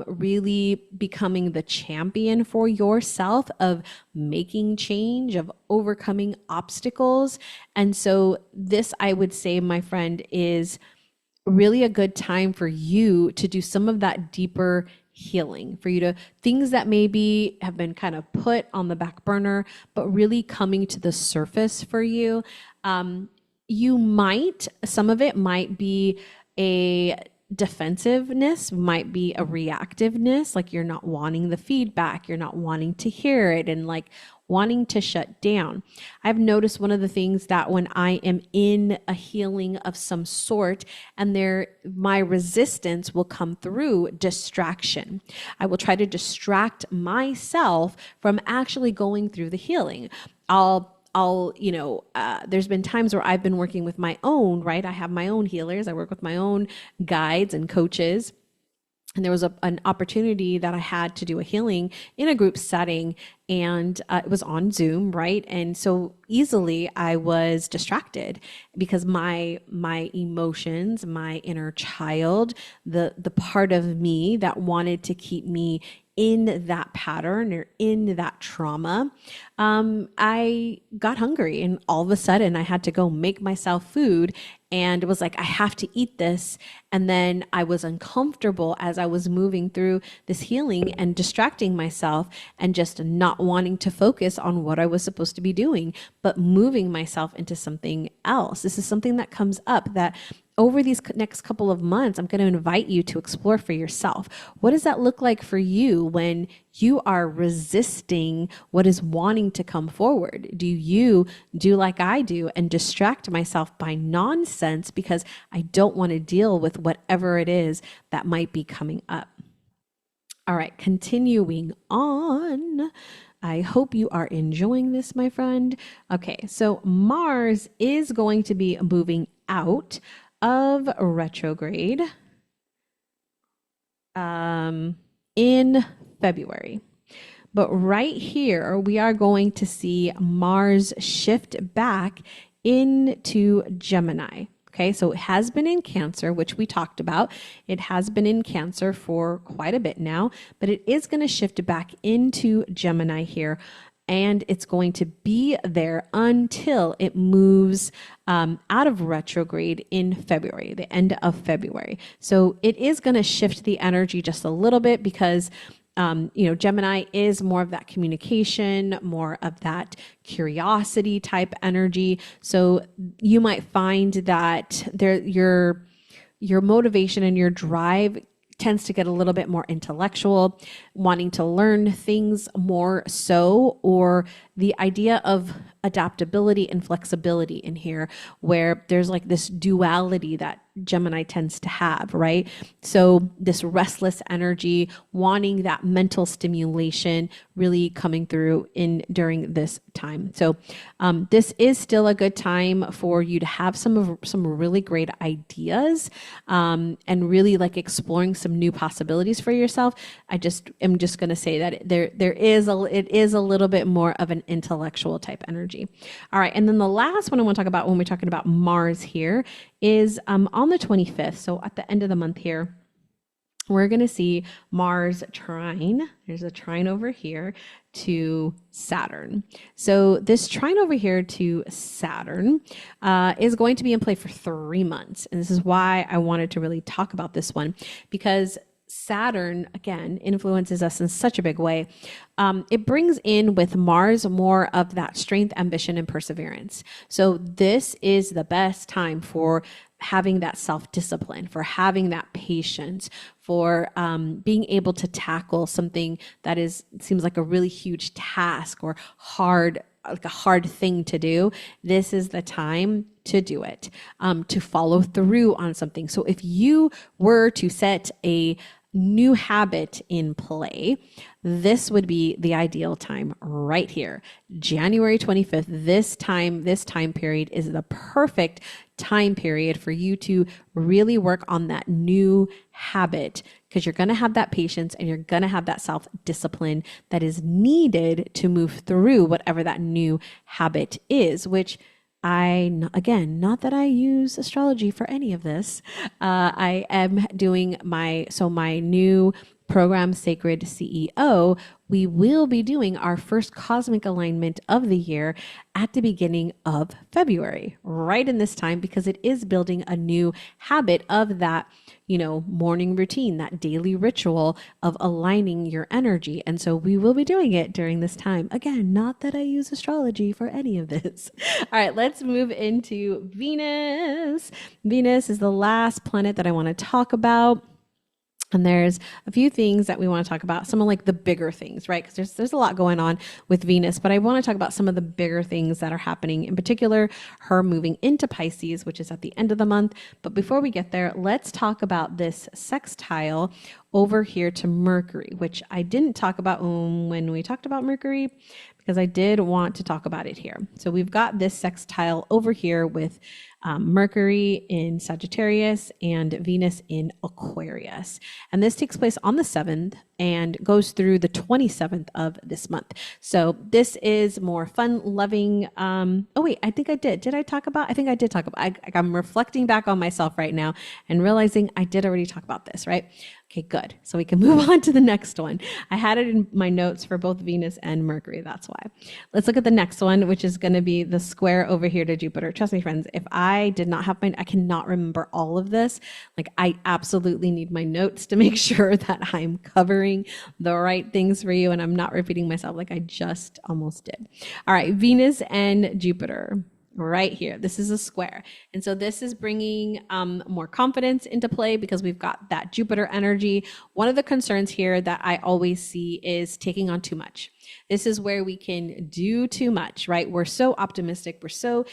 really becoming the champion for yourself of making change, of overcoming obstacles. And so this, I would say, my friend, is really a good time for you to do some of that deeper healing, for you to things that maybe have been kind of put on the back burner, but really coming to the surface for you. Some of it might be a defensiveness, might be a reactiveness, like you're not wanting the feedback, you're not wanting to hear it, and like wanting to shut down. I've noticed one of the things that when I am in a healing of some sort and my resistance will come through distraction. I will try to distract myself from actually going through the healing. There's been times where I've been working with my own, right? I have my own healers. I work with my own guides and coaches. And there was an opportunity that I had to do a healing in a group setting, and it was on Zoom, right? And so easily I was distracted because my emotions, my inner child, the part of me that wanted to keep me in that pattern or in that trauma, I got hungry, and all of a sudden I had to go make myself food, and it was like, I have to eat this. And then I was uncomfortable as I was moving through this healing and distracting myself and just not wanting to focus on what I was supposed to be doing, but moving myself into something else. This is something that comes up that over these next couple of months, I'm going to invite you to explore for yourself. What does that look like for you when you are resisting what is wanting to come forward? Do you do like I do and distract myself by nonsense because I don't want to deal with whatever it is that might be coming up? All right, continuing on. I hope you are enjoying this, my friend. Okay, so Mars is going to be moving out of retrograde in February. But right here, we are going to see Mars shift back into Gemini. Okay, so it has been in Cancer, which we talked about. It has been in Cancer for quite a bit now, but it is going to shift back into Gemini here. And it's going to be there until it moves out of retrograde in February, the end of February. So it is going to shift the energy just a little bit because Gemini is more of that communication, more of that curiosity type energy. So you might find that your motivation and your drive tends to get a little bit more intellectual, wanting to learn things more so, or the idea of adaptability and flexibility in here, where there's like this duality that Gemini tends to have, right? So this restless energy, wanting that mental stimulation really coming through during this time. So this is still a good time for you to have some really great ideas and really like exploring some new possibilities for yourself. I'm just going to say that it is a little bit more of an intellectual type energy. All right, and then the last one I want to talk about when we're talking about Mars here is on the 25th, so at the end of the month here, we're going to see Mars trine. There's a trine over here to Saturn. So this trine over here to Saturn is going to be in play for 3 months. And this is why I wanted to really talk about this one, because Saturn, again, influences us in such a big way. It brings in with Mars more of that strength, ambition, and perseverance. So this is the best time for having that self-discipline, for having that patience, for being able to tackle something that seems like a really huge task or hard, like a hard thing to do. This is the time to do it, to follow through on something. So if you were to set a new habit in play, this would be the ideal time right here. January 25th, this time period is the perfect time period for you to really work on that new habit, because you're going to have that patience and you're going to have that self-discipline that is needed to move through whatever that new habit is, which again, not that I use astrology for any of this. I am doing my new program, Sacred CEO. We will be doing our first cosmic alignment of the year at the beginning of February, right in this time, because it is building a new habit of that, morning routine, that daily ritual of aligning your energy. And so we will be doing it during this time. Again, not that I use astrology for any of this. All right, let's move into Venus. Venus is the last planet that I want to talk about. And there's a few things that we want to talk about, some of like the bigger things, right? Because there's a lot going on with Venus, but I want to talk about some of the bigger things that are happening, in particular, her moving into Pisces, which is at the end of the month. But before we get there, let's talk about this sextile over here to Mercury, which I didn't talk about when we talked about Mercury, because I did want to talk about it here. So we've got this sextile over here with Mercury in Sagittarius and Venus in Aquarius. And this takes place on the 7th and goes through the 27th of this month. So this is more fun loving. Oh wait, I think I did. Did I talk about? I think I did talk about. I'm reflecting back on myself right now and realizing I did already talk about this, right? Okay, good. So we can move on to the next one. I had it in my notes for both Venus and Mercury. That's why. Let's look at the next one, which is going to be the square over here to Jupiter. Trust me, friends, if I did not have I cannot remember all of this. Like, I absolutely need my notes to make sure that I'm covering the right things for you and I'm not repeating myself like I just almost did. All right, Venus and Jupiter. Right here. This is a square. And so this is bringing more confidence into play because we've got that Jupiter energy. One of the concerns here that I always see is taking on too much. This is where we can do too much, right? We're so optimistic. We're so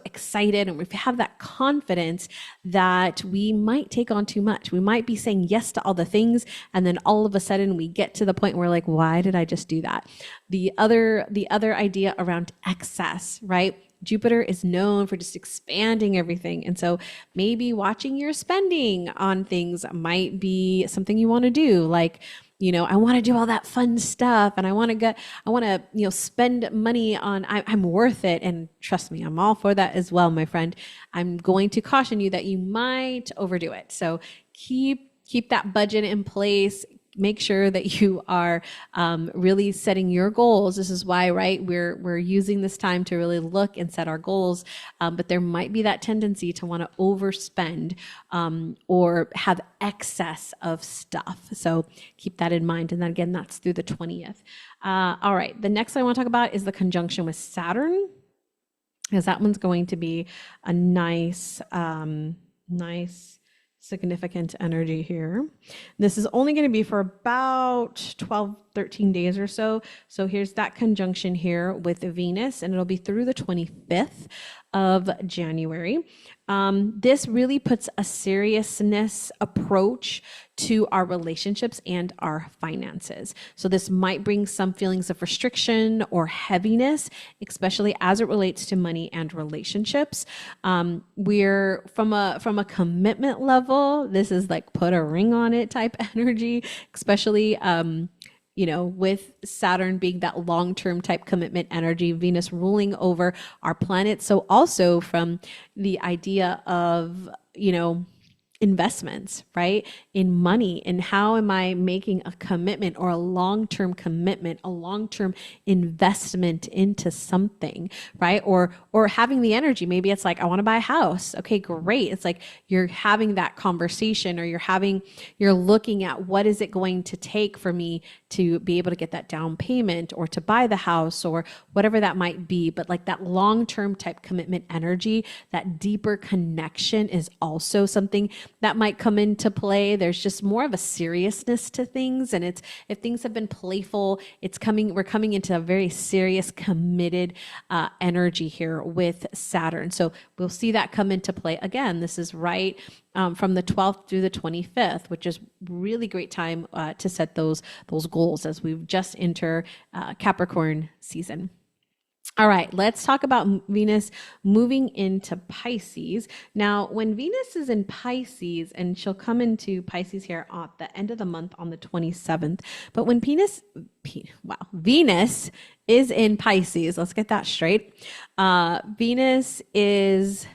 excited, and we have that confidence that we might take on too much. We might be saying yes to all the things, and then all of a sudden we get to the point where we're like, why did I just do that? The other idea around excess, right? Jupiter is known for just expanding everything. And so maybe watching your spending on things might be something you want to do. Like, I want to do all that fun stuff and I want to, spend money on, I'm worth it. And trust me, I'm all for that as well, my friend. I'm going to caution you that you might overdo it. So keep that budget in place. Make sure that you are really setting your goals. This is why, right, we're using this time to really look and set our goals. But there might be that tendency to want to overspend or have excess of stuff. So keep that in mind. And then again, that's through the 20th. All right. The next I want to talk about is the conjunction with Saturn, because that one's going to be a nice significant energy here. This is only going to be for about 12, 13 days or so. So here's that conjunction here with Venus, and it'll be through the 25th of January. This really puts a seriousness approach to our relationships and our finances. So this might bring some feelings of restriction or heaviness, especially as it relates to money and relationships. We're from a commitment level, this is like put a ring on it type energy, especially with Saturn being that long-term type commitment energy, Venus ruling over our planet. So also from the idea of, investments, right? In money, and how am I making a commitment or a long-term commitment, a long-term investment into something, right? Or having the energy. Maybe it's like, I want to buy a house. Okay, great. It's like you're having that conversation, or you're looking at what is it going to take for me to be able to get that down payment or to buy the house or whatever that might be. But like that long-term type commitment energy, that deeper connection is also something that might come into play. There's just more of a seriousness to things. And it's, if things have been playful, we're coming into a very serious, committed energy here with Saturn. So we'll see that come into play. Again, this is right from the 12th through the 25th, which is really great time to set those goals as we've just entered Capricorn season. All right, let's talk about Venus moving into Pisces. Now, when Venus is in Pisces, and she'll come into Pisces here at the end of the month on the 27th, but when Venus is in Pisces, let's get that straight. Venus is,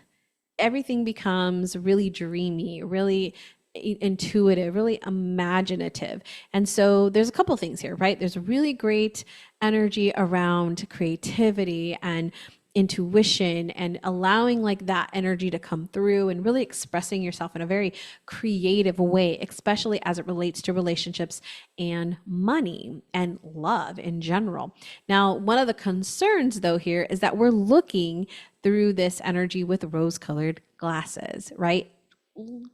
everything becomes really dreamy, really intuitive, really imaginative. And so there's a couple things here, right? There's a really great energy around creativity and intuition and allowing like that energy to come through and really expressing yourself in a very creative way, especially as it relates to relationships and money and love in general. Now, one of the concerns though here is that we're looking through this energy with rose-colored glasses, right?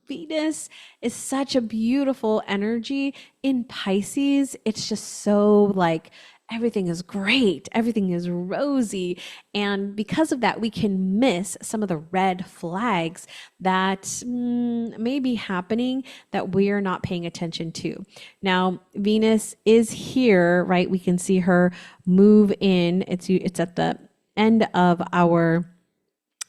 Venus is such a beautiful energy in Pisces. It's just so like everything is great, everything is rosy. And because of that, we can miss some of the red flags that may be happening that we're not paying attention to. Now, Venus is here, right? We can see her move in. It's at the end of our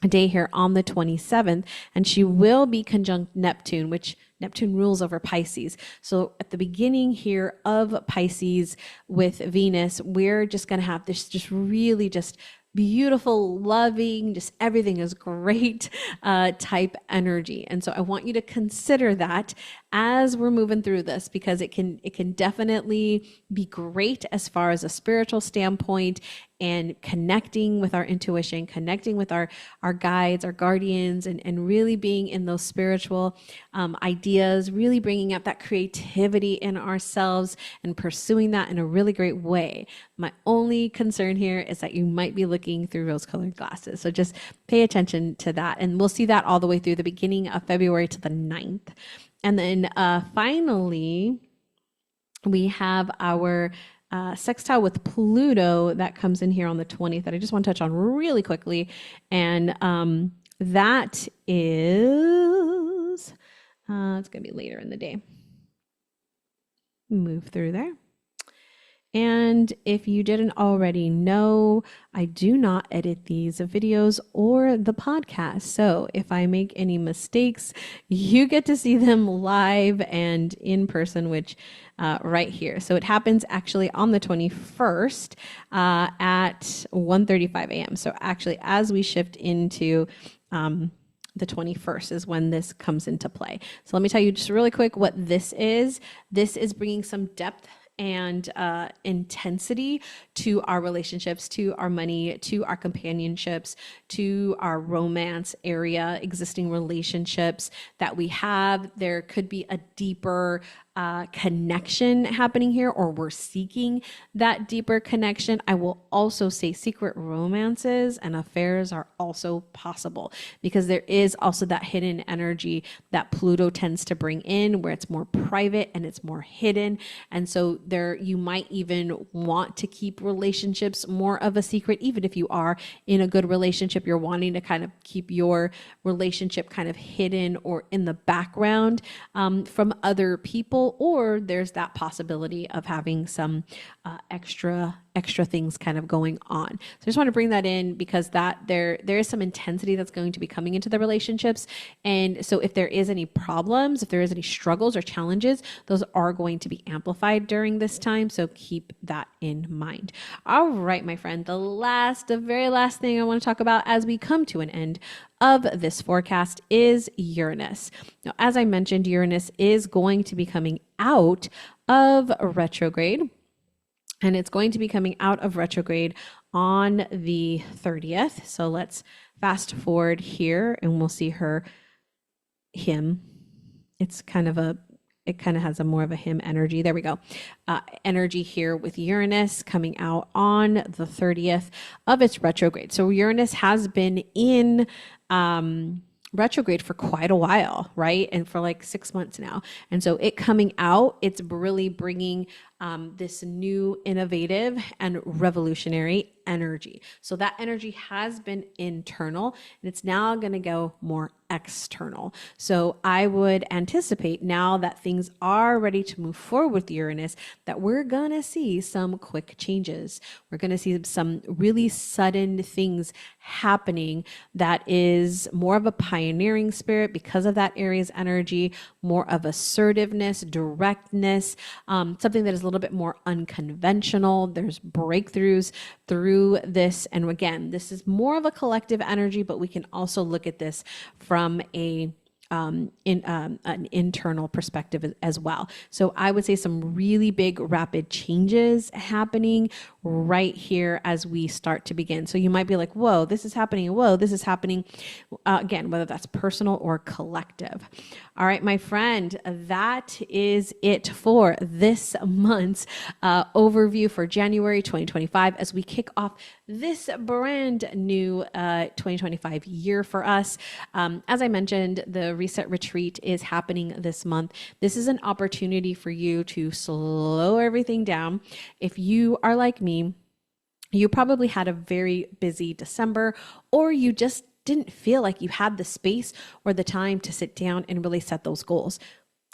day here on the 27th, and she will be conjunct Neptune, which Neptune rules over Pisces. So at the beginning here of Pisces with Venus, we're just going to have this just really just beautiful, loving, just everything is great type energy. And so I want you to consider that as we're moving through this, because it can definitely be great as far as a spiritual standpoint and connecting with our intuition, connecting with our guides, our guardians, and really being in those spiritual ideas, really bringing up that creativity in ourselves and pursuing that in a really great way. My only concern here is that you might be looking through rose-colored glasses. So just pay attention to that. And we'll see that all the way through the beginning of February to the 9th. And then finally, we have our sextile with Pluto that comes in here on the 20th that I just want to touch on really quickly. And that is, it's going to be later in the day. Move through there. And if you didn't already know, I do not edit these videos or the podcast. So if I make any mistakes, you get to see them live and in person, which right here. So it happens actually on the 21st at 1:35 a.m. So actually as we shift into the 21st is when this comes into play. So let me tell you just really quick what this is. This is bringing some depth and intensity to our relationships, to our money, to our companionships, to our romance area, existing relationships that we have. There could be a deeper connection happening here, or we're seeking that deeper connection. I will also say secret romances and affairs are also possible, because there is also that hidden energy that Pluto tends to bring in, where it's more private and it's more hidden. And so there, you might even want to keep relationships more of a secret. Even if you are in a good relationship, you're wanting to kind of keep your relationship kind of hidden or in the background from other people. Or there's that possibility of having some extra extra things kind of going on. So I just want to bring that in because that there is some intensity that's going to be coming into the relationships. And so if there is any problems, if there is any struggles or challenges, those are going to be amplified during this time. So keep that in mind. All right, my friend, the very last thing I want to talk about as we come to an end of this forecast is Uranus. Now, as I mentioned, Uranus is going to be coming out of retrograde, and it's going to be coming out of retrograde on the 30th. So let's fast forward here and we'll see him. It kind of has a more of a him energy. There we go. Energy here with Uranus coming out on the 30th of its retrograde. So Uranus has been in retrograde for quite a while, right? And for like 6 months now. And so it coming out, it's really bringing this new innovative and revolutionary energy. So that energy has been internal and it's now going to go more external. So I would anticipate now that things are ready to move forward with Uranus that we're going to see some quick changes. We're going to see some really sudden things happening that is more of a pioneering spirit because of that Aries energy, more of assertiveness, directness, something that is a little bit more unconventional. There's breakthroughs through this. And again, this is more of a collective energy, but we can also look at this from an internal perspective as well. So I would say some really big rapid changes happening right here as we start to begin. So you might be like, whoa, this is happening. Whoa, this is happening. Again, whether that's personal or collective. All right, my friend, that is it for this month's overview for January 2025 as we kick off this brand new 2025 year for us. As I mentioned, the Reset Retreat is happening this month. This is an opportunity for you to slow everything down. If you are like me, you probably had a very busy December, or you just didn't feel like you had the space or the time to sit down and really set those goals.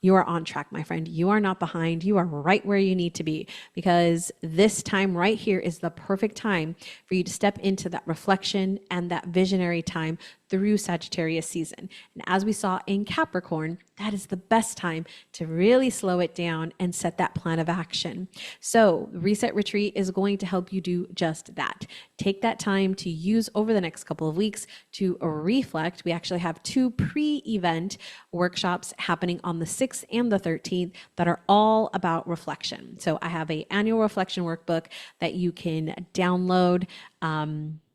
You are on track, my friend. You are not behind. You are right where you need to be, because this time right here is the perfect time for you to step into that reflection and that visionary time through Sagittarius season. And as we saw in Capricorn, that is the best time to really slow it down and set that plan of action. So Reset Retreat is going to help you do just that. Take that time to use over the next couple of weeks to reflect. We actually have 2 pre-event workshops happening on the 6th and the 13th that are all about reflection. So I have an annual reflection workbook that you can download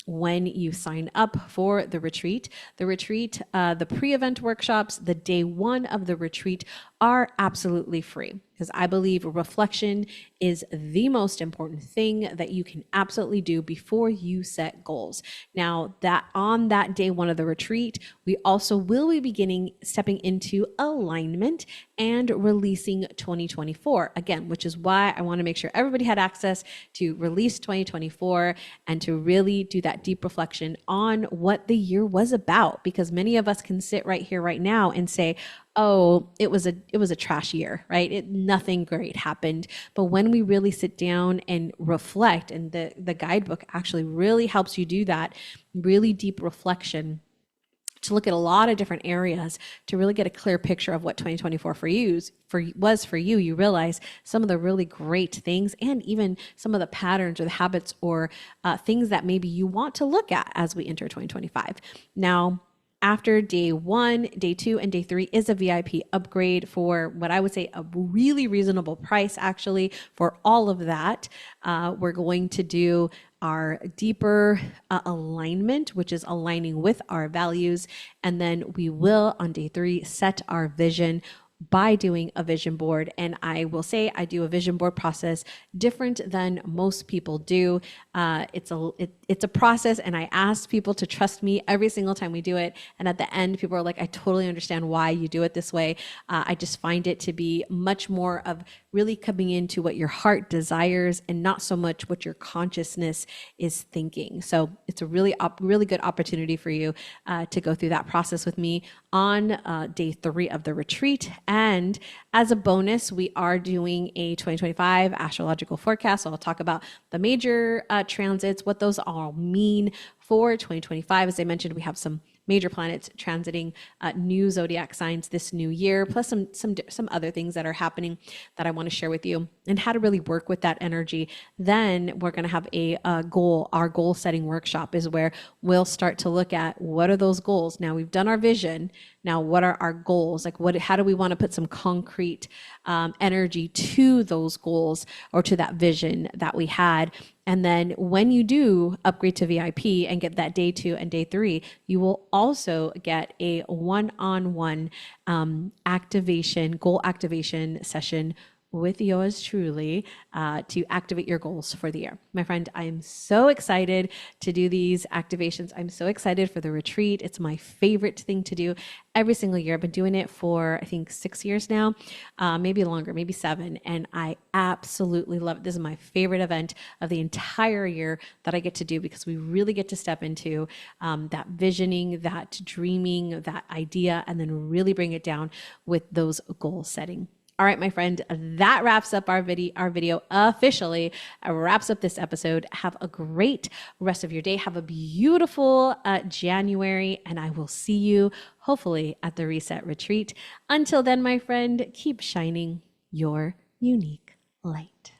when you sign up for the retreat. The pre-event workshops, the day 1 of the retreat are absolutely free, because I believe reflection is the most important thing that you can absolutely do before you set goals. Now, that on that day 1 of the retreat, we also will be stepping into alignment and releasing 2024 again, which is why I want to make sure everybody had access to release 2024 and to really do that deep reflection on what the year was about, because many of us can sit right here right now and say, oh, it was a trash year, right? Nothing great happened. But when we really sit down and reflect, and the guidebook actually really helps you do that, really deep reflection, to look at a lot of different areas to really get a clear picture of what 2024 was for you, you realize some of the really great things and even some of the patterns or the habits or things that maybe you want to look at as we enter 2025. Now, after day 1, day 2, and day 3 is a VIP upgrade for what I would say a really reasonable price, actually, for all of that. We're going to do our deeper alignment, which is aligning with our values. And then we will, on day 3, set our vision by doing a vision board. And I will say I do a vision board process different than most people do. It's a process, and I ask people to trust me every single time we do it. And at the end, people are like, I totally understand why you do it this way. I just find it to be much more of really coming into what your heart desires and not so much what your consciousness is thinking. So it's a really good opportunity for you to go through that process with me on day 3 of the retreat. And as a bonus, we are doing a 2025 astrological forecast. So I'll talk about the major transits, what those all mean for 2025. As I mentioned, we have some major planets transiting new zodiac signs this new year, plus some other things that are happening that I want to share with you, and how to really work with that energy. Then we're going to have a goal. Our goal setting workshop is where we'll start to look at what are those goals. Now we've done our vision. Now, what are our goals? Like, how do we want to put some concrete energy to those goals or to that vision that we had? And then when you do upgrade to VIP and get that day 2 and day 3, you will also get a one-on-one goal activation session with yours truly to activate your goals for the year. My friend, I'm so excited to do these activations. I'm so excited for the retreat. It's my favorite thing to do every single year. I've been doing it for, I think, 6 years now, maybe longer, maybe 7. And I absolutely love it. This is my favorite event of the entire year that I get to do, because we really get to step into that visioning, that dreaming, that idea, and then really bring it down with those goal setting. All right, my friend, that wraps up our video officially, wraps up this episode. Have a great rest of your day. Have a beautiful January, and I will see you hopefully at the Reset Retreat. Until then, my friend, keep shining your unique light.